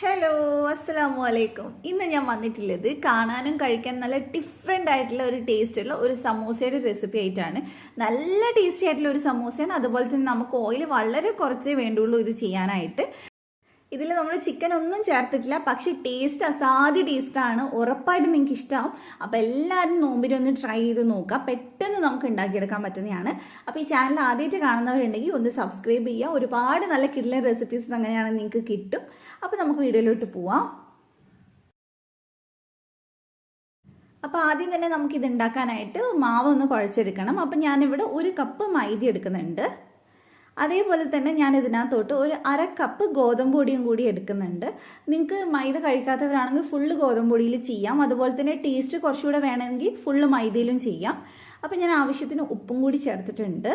Hello അസ്സലാമു അലൈക്കും. ഇന്ന് ഞാൻ വന്നിട്ടുള്ളത് കാണാനും കഴിക്കാൻ നല്ല ഡിഫറെൻ്റ് ആയിട്ടുള്ള ഒരു ടേസ്റ്റുള്ള ഒരു സമൂസയുടെ റെസിപ്പി ആയിട്ടാണ്. നല്ല ടേസ്റ്റി ആയിട്ടുള്ള ഒരു സമൂസയാണ്. അതുപോലെ തന്നെ നമുക്ക് ഓയിൽ വളരെ കുറച്ചേ വേണ്ടുള്ളൂ ഇത് ചെയ്യാനായിട്ട്. ഇതിൽ നമ്മൾ ചിക്കൻ ഒന്നും ചേർത്തിട്ടില്ല, പക്ഷെ ടേസ്റ്റ് അസാധ്യ ടേസ്റ്റാണ്. ഉറപ്പായിട്ട് നിങ്ങൾക്ക് ഇഷ്ടമാവും. അപ്പോൾ എല്ലാവരും നോമ്പിനൊന്ന് ട്രൈ ചെയ്ത് നോക്കുക. പെട്ടെന്ന് നമുക്ക് ഉണ്ടാക്കിയെടുക്കാൻ പറ്റുന്നതാണ്. അപ്പോൾ ഈ ചാനൽ ആദ്യമായിട്ട് കാണുന്നവരുണ്ടെങ്കിൽ ഒന്ന് സബ്സ്ക്രൈബ് ചെയ്യുക. ഒരുപാട് നല്ല കിടിലൻ റെസിപ്പീസ് അങ്ങനെയാണ് നിങ്ങൾക്ക് കിട്ടും. അപ്പോൾ നമുക്ക് വീഡിയോയിലോട്ട് പോവാം. അപ്പോൾ ആദ്യം തന്നെ നമുക്കിത് ഉണ്ടാക്കാനായിട്ട് മാവ് ഒന്ന് കുഴച്ചെടുക്കണം. അപ്പം ഞാനിവിടെ 1 കപ്പ് മൈദ എടുക്കുന്നുണ്ട്. അതേപോലെ തന്നെ ഞാൻ ഇതിനകത്തോട്ട് ഒരു 1/2 കപ്പ് ഗോതമ്പ് പൊടിയും കൂടി എടുക്കുന്നുണ്ട്. നിങ്ങൾക്ക് മൈദ കഴിക്കാത്തവരാണെങ്കിൽ ഫുള്ള് ഗോതമ്പ് പൊടിയിൽ ചെയ്യാം. അതുപോലെ തന്നെ ടേസ്റ്റ് കുറച്ചുകൂടെ വേണമെങ്കിൽ ഫുള്ള് മൈദയിലും ചെയ്യാം. അപ്പോൾ ഞാൻ ആവശ്യത്തിന് ഉപ്പും കൂടി ചേർത്തിട്ടുണ്ട്.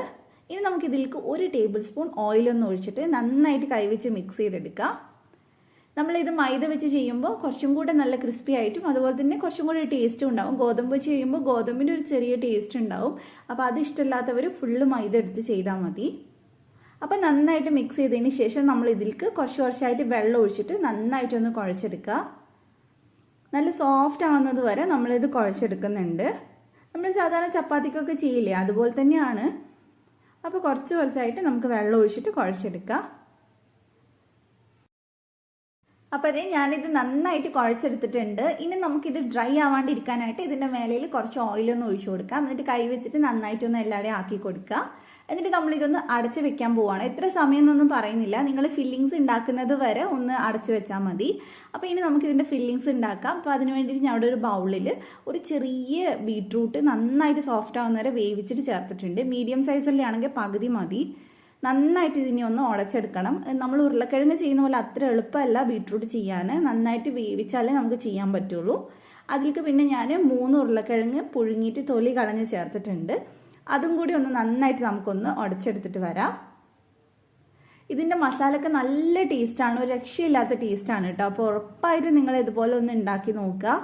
ഇനി നമുക്കിതിലേക്ക് 1 ടേബിൾ സ്പൂൺ ഓയിലൊന്ന് ഒഴിച്ചിട്ട് നന്നായിട്ട് കൈവച്ച് മിക്സ് ചെയ്തെടുക്കാം. നമ്മളിത് മൈദ വെച്ച് ചെയ്യുമ്പോൾ കുറച്ചും കൂടെ നല്ല ക്രിസ്പി ആയിട്ടും അതുപോലെ തന്നെ കുറച്ചും കൂടി ടേസ്റ്റും ഉണ്ടാവും. ഗോതമ്പ് വെച്ച് ചെയ്യുമ്പോൾ ഗോതമ്പിൻ്റെ ഒരു ചെറിയ ടേസ്റ്റ് ഉണ്ടാവും. അപ്പോൾ അത് ഇഷ്ടമില്ലാത്തവർ ഫുള്ള് മൈദ എടുത്ത് ചെയ്താൽ മതി. അപ്പം നന്നായിട്ട് മിക്സ് ചെയ്തതിന് ശേഷം നമ്മൾ ഇതിലേക്ക് കുറച്ചായിട്ട് വെള്ളം ഒഴിച്ചിട്ട് നന്നായിട്ടൊന്ന് കുഴച്ചെടുക്കുക. നല്ല സോഫ്റ്റ് ആവുന്നത് വരെ നമ്മളിത് കുഴച്ചെടുക്കുന്നുണ്ട്. നമ്മൾ സാധാരണ ചപ്പാത്തിക്കൊക്കെ ചെയ്യില്ലേ, അതുപോലെ തന്നെയാണ്. അപ്പോൾ കുറച്ചായിട്ട് നമുക്ക് വെള്ളം ഒഴിച്ചിട്ട് കുഴച്ചെടുക്കുക. അപ്പോൾ അതേ ഞാനിത് നന്നായിട്ട് കുഴച്ചെടുത്തിട്ടുണ്ട്. ഇനി നമുക്കിത് ഡ്രൈ ആവാണ്ടിരിക്കാനായിട്ട് ഇതിൻ്റെ മേലയിൽ കുറച്ച് ഓയിലൊന്ന് ഒഴിച്ചു കൊടുക്കാം. എന്നിട്ട് കൈ വെച്ചിട്ട് നന്നായിട്ടൊന്ന് എല്ലാവരെയും ആക്കി കൊടുക്കുക. എന്നിട്ട് നമ്മളിതൊന്ന് അടച്ചു വെക്കാൻ പോവാണ്. എത്ര സമയം എന്നൊന്നും പറയുന്നില്ല, നിങ്ങൾ ഫില്ലിങ്സ് ഉണ്ടാക്കുന്നത് വരെ ഒന്ന് അടച്ചു വെച്ചാൽ മതി. അപ്പോൾ ഇനി നമുക്കിതിൻ്റെ ഫില്ലിങ്സ് ഉണ്ടാക്കാം. അപ്പോൾ അതിന് വേണ്ടിയിട്ട് ഞാൻ അവിടെ ഒരു ബൗളിൽ ഒരു ചെറിയ ബീട്രൂട്ട് നന്നായിട്ട് സോഫ്റ്റ് ആവുന്നവരെ വേവിച്ചിട്ട് ചേർത്തിട്ടുണ്ട്. മീഡിയം സൈസിലെ ആണെങ്കിൽ പകുതി മതി. നന്നായിട്ട് ഇതിനെ ഒന്ന് ഉടച്ചെടുക്കണം. നമ്മൾ ഉരുളക്കിഴങ്ങ് ചെയ്യുന്ന പോലെ അത്ര എളുപ്പമല്ല ബീട്രൂട്ട് ചെയ്യാൻ. നന്നായിട്ട് വേവിച്ചാലേ നമുക്ക് ചെയ്യാൻ പറ്റുള്ളൂ. അതിലേക്ക് പിന്നെ ഞാൻ 3 ഉരുളക്കിഴങ്ങ് പുഴുങ്ങിയിട്ട് തൊലി കളഞ്ഞ് ചേർത്തിട്ടുണ്ട്. അതും കൂടി ഒന്ന് നന്നായിട്ട് നമുക്കൊന്ന് ഉടച്ചെടുത്തിട്ട് വരാം. ഇതിൻ്റെ മസാലയൊക്കെ നല്ല ടേസ്റ്റാണ്, ഒരു രക്ഷയില്ലാത്ത ടേസ്റ്റാണ് കേട്ടോ. അപ്പോൾ ഉറപ്പായിട്ട് നിങ്ങൾ ഇതുപോലെ ഒന്ന് ഉണ്ടാക്കി നോക്കുക.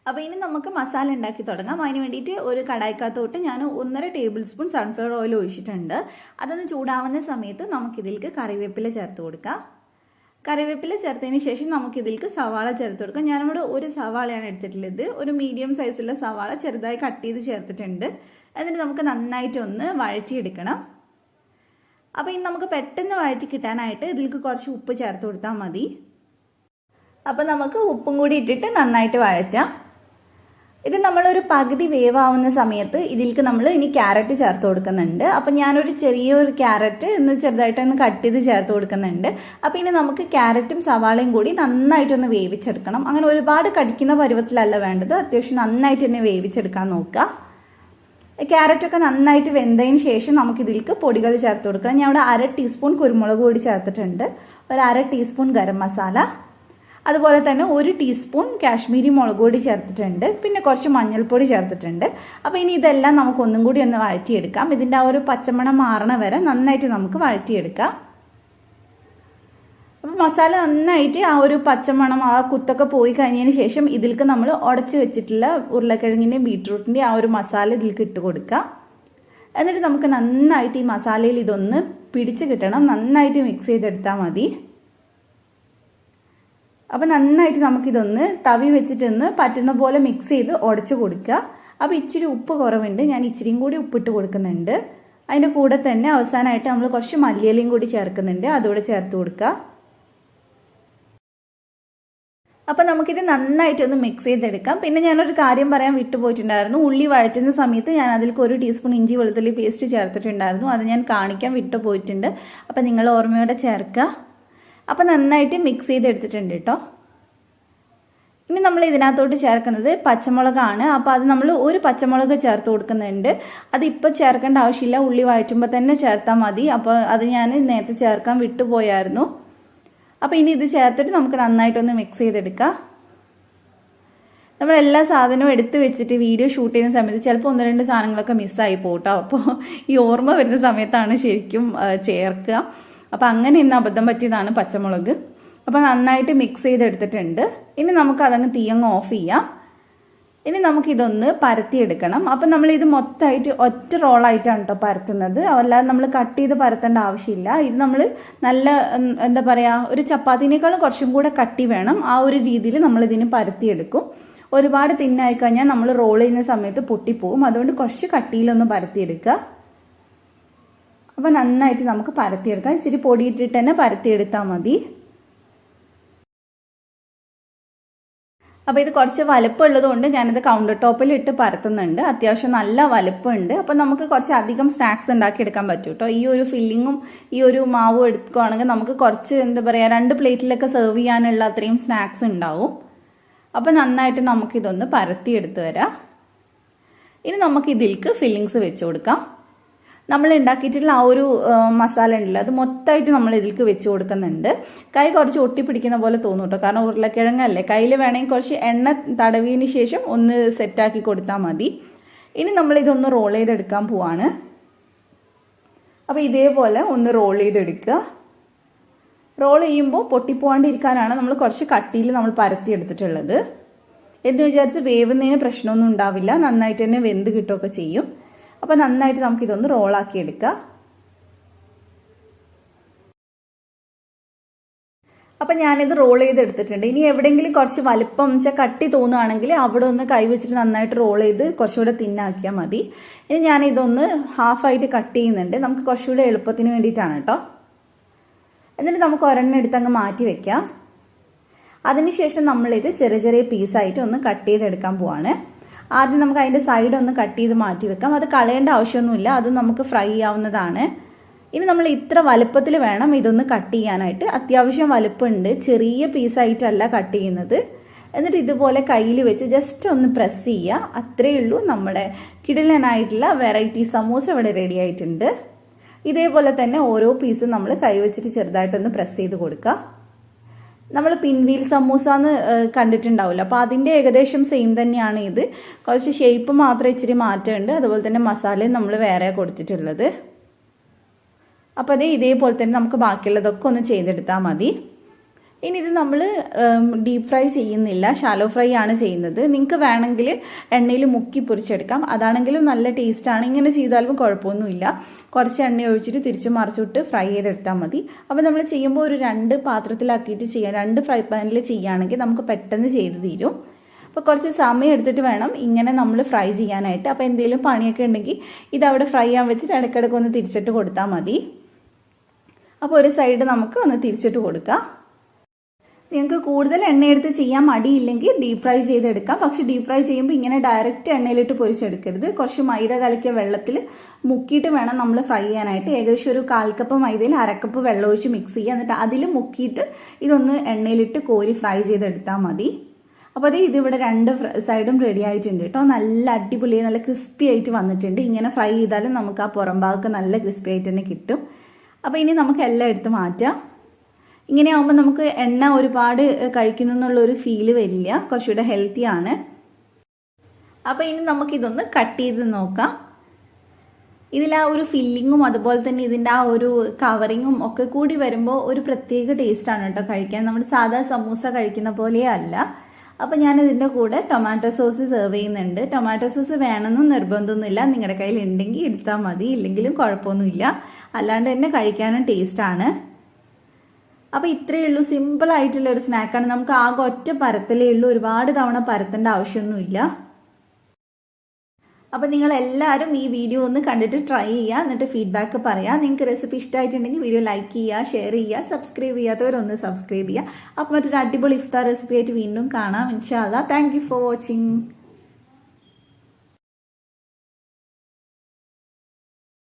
അപ്പോൾ ഇനി നമുക്ക് മസാല ഉണ്ടാക്കി തുടങ്ങാം. അതിന് വേണ്ടിയിട്ട് ഒരു കടായിക്കകത്തോട്ട് ഞാൻ 1.5 ടേബിൾ സ്പൂൺ സൺഫ്ലവർ ഓയിൽ ഒഴിച്ചിട്ടുണ്ട്. അതൊന്ന് ചൂടാവുന്ന സമയത്ത് നമുക്കിതിലേക്ക് കറിവേപ്പില ചേർത്ത് കൊടുക്കാം. കറിവേപ്പില ചേർത്തതിന് ശേഷം നമുക്കിതിലേക്ക് സവാള ചേർത്ത് കൊടുക്കാം. ഞാനിവിടെ 1 സവാളയാണ് എടുത്തിട്ടുള്ളത്. ഒരു മീഡിയം സൈസുള്ള സവാള ചെറുതായി കട്ട് ചെയ്ത് ചേർത്തിട്ടുണ്ട്. എന്നിട്ട് നമുക്ക് നന്നായിട്ടൊന്ന് വഴറ്റിയെടുക്കണം. അപ്പോൾ ഇനി നമുക്ക് പെട്ടെന്ന് വഴറ്റി കിട്ടാനായിട്ട് ഇതിലേക്ക് കുറച്ച് ഉപ്പ് ചേർത്ത് കൊടുത്താൽ മതി. അപ്പോൾ നമുക്ക് ഉപ്പും കൂടി ഇട്ടിട്ട് നന്നായിട്ട് വഴറ്റാം. ഇത് നമ്മളൊരു പകുതി വേവാവുന്ന സമയത്ത് ഇതിലേക്ക് നമ്മൾ ഇനി ക്യാരറ്റ് ചേർത്ത് കൊടുക്കുന്നുണ്ട്. അപ്പം ഞാനൊരു ചെറിയൊരു ക്യാരറ്റ് ഒന്ന് ചെറുതായിട്ടൊന്ന് കട്ട് ചെയ്ത് ചേർത്ത് കൊടുക്കുന്നുണ്ട്. അപ്പം ഇനി നമുക്ക് ക്യാരറ്റും സവാളയും കൂടി നന്നായിട്ടൊന്ന് വേവിച്ചെടുക്കണം. അങ്ങനെ ഒരുപാട് കടിക്കുന്ന പരുവത്തിലല്ല വേണ്ടത്, അത്യാവശ്യം നന്നായിട്ട് തന്നെ വേവിച്ചെടുക്കാൻ നോക്കുക. ക്യാരറ്റൊക്കെ നന്നായിട്ട് വെന്തതിന് ശേഷം നമുക്കിതിലേക്ക് പൊടികൾ ചേർത്ത് കൊടുക്കണം. ഞാൻ ഇവിടെ 1/2 ടീസ്പൂൺ കുരുമുളക് പൊടി ചേർത്തിട്ടുണ്ട്, ഒരു 1/2 ടീസ്പൂൺ ഗരം മസാല, അതുപോലെ തന്നെ 1 ടീസ്പൂൺ കാശ്മീരി മുളക് പൊടി ചേർത്തിട്ടുണ്ട്, പിന്നെ കുറച്ച് മഞ്ഞൾപ്പൊടി ചേർത്തിട്ടുണ്ട്. അപ്പോൾ ഇനി ഇതെല്ലാം നമുക്ക് ഒന്നും കൂടി ഒന്ന് വഴറ്റിയെടുക്കാം. ഇതിൻ്റെ ആ ഒരു പച്ചമണം മാറണ വരെ നന്നായിട്ട് നമുക്ക് വഴറ്റിയെടുക്കാം. അപ്പോൾ മസാല നന്നായിട്ട് ആ ഒരു പച്ചമണം ആ കുത്തൊക്കെ പോയി കഴിഞ്ഞതിന് ശേഷം ഇതിലേക്ക് നമ്മൾ ഉടച്ച് വെച്ചിട്ടുള്ള ഉരുളക്കിഴങ്ങിൻ്റെയും ബീട്രൂട്ടിൻ്റെയും ആ ഒരു മസാല ഇതിലേക്ക് ഇട്ട് കൊടുക്കാം. എന്നിട്ട് നമുക്ക് നന്നായിട്ട് ഈ മസാലയിൽ ഇതൊന്ന് പിടിച്ച് കിട്ടണം. നന്നായിട്ട് മിക്സ് ചെയ്തെടുത്താൽ മതി. അപ്പോൾ നന്നായിട്ട് നമുക്കിതൊന്ന് തവി വെച്ചിട്ടൊന്ന് പറ്റുന്ന പോലെ മിക്സ് ചെയ്ത് ഉടച്ച് കൊടുക്കുക. അപ്പോൾ ഇച്ചിരി ഉപ്പ് കുറവുണ്ട്, ഞാൻ ഇച്ചിരിയും കൂടി ഉപ്പിട്ട് കൊടുക്കുന്നുണ്ട്. അതിൻ്റെ കൂടെ തന്നെ അവസാനമായിട്ട് നമ്മൾ കുറച്ച് മല്ലിയിലയും കൂടി ചേർക്കുന്നുണ്ട്, അതുകൂടെ ചേർത്ത് കൊടുക്കുക. അപ്പോൾ നമുക്കിത് നന്നായിട്ടൊന്ന് മിക്സ് ചെയ്തെടുക്കാം. പിന്നെ ഞാനൊരു കാര്യം പറയാൻ വിട്ടുപോയിട്ടുണ്ടായിരുന്നു. ഉള്ളി വഴറ്റുന്ന സമയത്ത് ഞാൻ അതിലേക്ക് 1 ടീസ്പൂൺ ഇഞ്ചി വെളുത്തുള്ളി പേസ്റ്റ് ചേർത്തിട്ടുണ്ടായിരുന്നു. അത് ഞാൻ കാണിക്കാൻ വിട്ടുപോയിട്ടുണ്ട്. അപ്പോൾ നിങ്ങൾ ഓർമ്മയോടെ ചേർക്കുക. അപ്പോൾ നന്നായിട്ട് മിക്സ് ചെയ്തെടുത്തിട്ടുണ്ട് കേട്ടോ. ഇനി നമ്മൾ ഇതിനകത്തോട്ട് ചേർക്കുന്നത് പച്ചമുളകാണ്. അപ്പോൾ അത് നമ്മൾ 1 പച്ചമുളക് ചേർത്ത് കൊടുക്കുന്നുണ്ട്. അതിപ്പോൾ ചേർക്കേണ്ട ആവശ്യമില്ല, ഉള്ളി വഴറ്റുമ്പോൾ തന്നെ ചേർത്താൽ മതി. അപ്പോൾ അത് ഞാൻ നേരത്തെ ചേർക്കാൻ വിട്ടുപോയായിരുന്നു. അപ്പോൾ ഇനി ഇത് ചേർത്തിട്ട് നമുക്ക് നന്നായിട്ടൊന്ന് മിക്സ് ചെയ്തെടുക്കാം. നമ്മൾ എല്ലാ സാധനവും എടുത്ത് വെച്ചിട്ട് വീഡിയോ ഷൂട്ട് ചെയ്യുന്ന സമയത്ത് ചിലപ്പോൾ 1-2 സാധനങ്ങളൊക്കെ മിസ്സായി പോട്ടോ. അപ്പോൾ ഈ ഓർമ്മ വരുന്ന സമയത്താണ് ശരിക്കും ചേർക്കുക. അപ്പോൾ അങ്ങനെ ഇന്ന് അബദ്ധം പറ്റിയതാണ് പച്ചമുളക്. അപ്പോൾ നന്നായിട്ട് മിക്സ് ചെയ്തെടുത്തിട്ടുണ്ട്. ഇനി നമുക്ക് അതങ്ങ് തീയങ്ങ് ഓഫ് ചെയ്യാം. ഇനി നമുക്കിതൊന്ന് പരത്തിയെടുക്കണം. അപ്പം നമ്മളിത് മൊത്തമായിട്ട് ഒറ്റ റോളായിട്ടാണ് കേട്ടോ പരത്തുന്നത്. അല്ലാതെ നമ്മൾ കട്ട് ചെയ്ത് പരത്തേണ്ട ആവശ്യമില്ല. ഇത് നമ്മൾ നല്ല എന്താ പറയുക, ഒരു ചപ്പാത്തിനേക്കാളും കുറച്ചും കൂടെ കട്ടി വേണം. ആ ഒരു രീതിയിൽ നമ്മളിതിന് പരത്തിയെടുക്കും. ഒരുപാട് തിന്നായി കഴിഞ്ഞാൽ നമ്മൾ റോൾ ചെയ്യുന്ന സമയത്ത് പൊട്ടിപ്പോവും. അതുകൊണ്ട് കുറച്ച് കട്ടിയിലൊന്ന് പരത്തിയെടുക്കുക. അപ്പം നന്നായിട്ട് നമുക്ക് പരത്തിയെടുക്കാം. ഇച്ചിരി പൊടിയിട്ടിട്ട് തന്നെ പരത്തിയെടുത്താൽ മതി. അപ്പോൾ ഇത് കുറച്ച് വലുപ്പമുള്ളത് കൊണ്ട് ഞാനിത് കൗണ്ടർ ടോപ്പിൽ ഇട്ട് പരത്തുന്നുണ്ട്. അത്യാവശ്യം നല്ല വലുപ്പമുണ്ട്. അപ്പം നമുക്ക് കുറച്ച് അധികം സ്നാക്സ് ഉണ്ടാക്കിയെടുക്കാൻ പറ്റും കേട്ടോ. ഈ ഒരു ഫില്ലിങ്ങും ഈ ഒരു മാവും എടുക്കുകയാണെങ്കിൽ നമുക്ക് കുറച്ച് എന്താ പറയുക, 2 പ്ലേറ്റിലൊക്കെ സെർവ് ചെയ്യാനുള്ള അത്രയും സ്നാക്സ് ഉണ്ടാവും. അപ്പം നന്നായിട്ട് നമുക്കിതൊന്ന് പരത്തിയെടുത്ത് വരാം. ഇനി നമുക്ക് ഇതിലേക്ക് ഫില്ലിങ്സ് വെച്ച് കൊടുക്കാം. നമ്മൾ ഉണ്ടാക്കിയിട്ടുള്ള ആ ഒരു മസാല ഉണ്ടല്ലോ, അത് മൊത്തമായിട്ട് നമ്മൾ ഇതിലേക്ക് വെച്ച് കൊടുക്കുന്നുണ്ട്. കൈ കുറച്ച് ഒട്ടിപ്പിടിക്കുന്ന പോലെ തോന്നും കേട്ടോ, കാരണം ഉരുളക്കിഴങ്ങല്ലേ. കയ്യിൽ വേണമെങ്കിൽ കുറച്ച് എണ്ണ തടവിയതിന് ശേഷം ഒന്ന് സെറ്റാക്കി കൊടുത്താൽ മതി. ഇനി നമ്മൾ ഇതൊന്ന് റോൾ ചെയ്തെടുക്കാൻ പോവാണ്. അപ്പോൾ ഇതേപോലെ ഒന്ന് റോൾ ചെയ്തെടുക്കുക. റോൾ ചെയ്യുമ്പോൾ പൊട്ടിപ്പോവാണ്ടിരിക്കാനാണ് നമ്മൾ കുറച്ച് കട്ടിയിൽ നമ്മൾ പരത്തിയെടുത്തിട്ടുള്ളത്. എന്ന് വിചാരിച്ച് വേവുന്നതിന് പ്രശ്നമൊന്നും ഉണ്ടാവില്ല. നന്നായിട്ട് തന്നെ വെന്ത് കിട്ടുകയൊക്കെ ചെയ്യും. അപ്പോൾ നന്നായിട്ട് നമുക്കിതൊന്ന് റോളാക്കി എടുക്കാം. അപ്പം ഞാനിത് റോൾ ചെയ്തെടുത്തിട്ടുണ്ട്. ഇനി എവിടെയെങ്കിലും കുറച്ച് വലിപ്പം വെച്ചാൽ കട്ടി തോന്നുകയാണെങ്കിൽ അവിടെ ഒന്ന് കൈ വെച്ചിട്ട് നന്നായിട്ട് റോൾ ചെയ്ത് കുറച്ചുകൂടെ തിന്നാക്കിയാൽ മതി. ഇനി ഞാനിതൊന്ന് ഹാഫായിട്ട് കട്ട് ചെയ്യുന്നുണ്ട്. നമുക്ക് കുറച്ചുകൂടെ എളുപ്പത്തിന് വേണ്ടിയിട്ടാണ് കേട്ടോ. എന്നിട്ട് നമുക്ക് ഒരെണ്ണം എടുത്ത് അങ്ങ് മാറ്റി വെക്കാം. അതിനുശേഷം നമ്മളിത് ചെറിയ ചെറിയ പീസായിട്ട് ഒന്ന് കട്ട് ചെയ്തെടുക്കാൻ പോവാണ്. ആദ്യം നമുക്ക് അതിൻ്റെ സൈഡ് ഒന്ന് കട്ട് ചെയ്ത് മാറ്റി വെക്കാം. അത് കളയേണ്ട ആവശ്യമൊന്നുമില്ല, അത് നമുക്ക് ഫ്രൈ ചെയ്യാവുന്നതാണ്. ഇനി നമ്മൾ ഇത്ര വലുപ്പത്തിൽ വേണം ഇതൊന്ന് കട്ട് ചെയ്യാനായിട്ട്. അത്യാവശ്യം വലുപ്പമുണ്ട്, ചെറിയ പീസായിട്ടല്ല കട്ട് ചെയ്യുന്നത്. എന്നിട്ട് ഇതുപോലെ കയ്യിൽ വെച്ച് ജസ്റ്റ് ഒന്ന് പ്രസ് ചെയ്യുക. അത്രയേ ഉള്ളൂ. നമ്മുടെ കിടിലനായിട്ടുള്ള വെറൈറ്റി സമൂസ ഇവിടെ റെഡി ആയിട്ടുണ്ട്. ഇതേപോലെ തന്നെ ഓരോ പീസും നമ്മൾ കൈ വെച്ചിട്ട് ചെറുതായിട്ടൊന്ന് പ്രസ് ചെയ്ത് കൊടുക്കുക. നമ്മൾ പിൻവീൽ സമൂസ എന്ന് കണ്ടിട്ടുണ്ടാവില്ല, അപ്പോൾ അതിൻ്റെ ഏകദേശം സെയിം തന്നെയാണ് ഇത്. കുറച്ച് ഷേപ്പ് മാത്രം ഇച്ചിരി മാറ്റമുണ്ട്. അതുപോലെ തന്നെ മസാലയും നമ്മൾ വേറെ കൊടുത്തിട്ടുള്ളത്. അപ്പോൾ അത് ഇതേപോലെ തന്നെ നമുക്ക് ബാക്കിയുള്ളതൊക്കെ ഒന്ന് ചെയ്തെടുത്താൽ മതി. ഇനി ഇത് നമ്മൾ ഡീപ്പ് ഫ്രൈ ചെയ്യുന്നില്ല, ഷാലോ ഫ്രൈ ആണ് ചെയ്യുന്നത്. നിങ്ങൾക്ക് വേണമെങ്കിൽ എണ്ണയിൽ മുക്കി പൊരിച്ചെടുക്കാം, അതാണെങ്കിലും നല്ല ടേസ്റ്റാണ്. ഇങ്ങനെ ചെയ്താലും കുഴപ്പമൊന്നുമില്ല. കുറച്ച് എണ്ണ ഒഴിച്ചിട്ട് തിരിച്ചു മറിച്ചിട്ട് ഫ്രൈ ചെയ്തെടുത്താൽ മതി. അപ്പോൾ നമ്മൾ ചെയ്യുമ്പോൾ ഒരു 2 പാത്രത്തിലാക്കിയിട്ട് ചെയ്യാം. 2 ഫ്രൈ പാനിൽ ചെയ്യുകയാണെങ്കിൽ നമുക്ക് പെട്ടെന്ന് ചെയ്ത് തീരും. അപ്പോൾ കുറച്ച് സമയം എടുത്തിട്ട് വേണം ഇങ്ങനെ നമ്മൾ ഫ്രൈ ചെയ്യാനായിട്ട്. അപ്പോൾ എന്തെങ്കിലും പണിയൊക്കെ ഉണ്ടെങ്കിൽ ഇതവിടെ ഫ്രൈ ചെയ്യാൻ വെച്ചിട്ട് ഇടയ്ക്കിടയ്ക്ക് ഒന്ന് തിരിച്ചിട്ട് കൊടുത്താൽ മതി. അപ്പോൾ ഒരു സൈഡ് നമുക്ക് ഒന്ന് തിരിച്ചിട്ട് കൊടുക്കാം. നിങ്ങൾക്ക് കൂടുതൽ എണ്ണയെടുത്ത് ചെയ്യാൻ മടിയില്ലെങ്കിൽ ഡീപ് ഫ്രൈ ചെയ്തെടുക്കാം. പക്ഷെ ഡീപ് ഫ്രൈ ചെയ്യുമ്പോൾ ഇങ്ങനെ ഡയറക്റ്റ് എണ്ണയിലിട്ട് പൊരിച്ചെടുക്കരുത്. കുറച്ച് മൈദ കലക്കിയ വെള്ളത്തിൽ മുക്കിയിട്ട് വേണം നമ്മൾ ഫ്രൈ ചെയ്യാനായിട്ട്. ഏകദേശം ഒരു 1/4 കപ്പ് മൈദയിൽ 1/2 കപ്പ് വെള്ളം ഒഴിച്ച് മിക്സ് ചെയ്യുക. എന്നിട്ട് അതിൽ മുക്കിയിട്ട് ഇതൊന്ന് എണ്ണയിലിട്ട് കോരി ഫ്രൈ ചെയ്തെടുത്താൽ മതി. അപ്പോൾ അത് ഇതിവിടെ 2 സൈഡും റെഡി ആയിട്ടുണ്ട് കേട്ടോ. നല്ല അടിപൊളി, നല്ല ക്രിസ്പി ആയിട്ട് വന്നിട്ടുണ്ട്. ഇങ്ങനെ ഫ്രൈ ചെയ്താലും നമുക്ക് ആ പുറം ഭാഗമൊക്കെ നല്ല ക്രിസ്പി ആയിട്ട് തന്നെ കിട്ടും. അപ്പോൾ ഇനി നമുക്ക് എല്ലാം എടുത്ത് മാറ്റാം. ഇങ്ങനെ ആകുമ്പോൾ നമുക്ക് എണ്ണ ഒരുപാട് കഴിക്കുന്നു എന്നുള്ളൊരു ഫീല് വരില്ല, കുറച്ചുകൂടെ ഹെൽത്തി ആണ്. അപ്പോൾ ഇനി നമുക്കിതൊന്ന് കട്ട് ചെയ്ത് നോക്കാം. ഇതിൽ ആ ഒരു ഫില്ലിങ്ങും അതുപോലെ തന്നെ ഇതിൻ്റെ ആ ഒരു കവറിങ്ങും ഒക്കെ കൂടി വരുമ്പോൾ ഒരു പ്രത്യേക ടേസ്റ്റാണ് കേട്ടോ കഴിക്കാൻ. നമ്മൾ സാധാ സമൂസ കഴിക്കുന്ന പോലെ അല്ല. അപ്പോൾ ഞാൻ ഇതിൻ്റെ കൂടെ ടൊമാറ്റോ സോസ് സെർവ് ചെയ്യുന്നുണ്ട്. ടൊമാറ്റോ സോസ് വേണമെന്നും നിർബന്ധമൊന്നുമില്ല, നിങ്ങളുടെ കയ്യിൽ ഉണ്ടെങ്കിൽ എടുത്താൽ മതി, ഇല്ലെങ്കിലും കുഴപ്പമൊന്നുമില്ല. അല്ലാണ്ട് തന്നെ കഴിക്കാനും ടേസ്റ്റാണ്. അപ്പോൾ ഇത്രയേ ഉള്ളൂ, സിമ്പിൾ ആയിട്ടുള്ള ഒരു സ്നാക്കാണ്. നമുക്ക് ആകെ ഒറ്റ പരത്തലേ ഉള്ളൂ, ഒരുപാട് തവണ പരത്തേണ്ട ആവശ്യമൊന്നുമില്ല. അപ്പോൾ നിങ്ങൾ എല്ലാവരും ഈ വീഡിയോ ഒന്ന് കണ്ടിട്ട് ട്രൈ ചെയ്യുക, എന്നിട്ട് ഫീഡ്ബാക്ക് പറയാം. നിങ്ങൾക്ക് റെസിപ്പി ഇഷ്ടമായിട്ടുണ്ടെങ്കിൽ വീഡിയോ ലൈക്ക് ചെയ്യുക, ഷെയർ ചെയ്യുക, സബ്സ്ക്രൈബ് ചെയ്യാത്തവരൊന്ന് സബ്സ്ക്രൈബ് ചെയ്യുക. അപ്പോൾ മറ്റൊരു അടിപൊളി ഇഫ്താർ റെസിപ്പി ആയിട്ട് വീണ്ടും കാണാം ഇൻഷാ അല്ലാഹ്. Thank you for watching.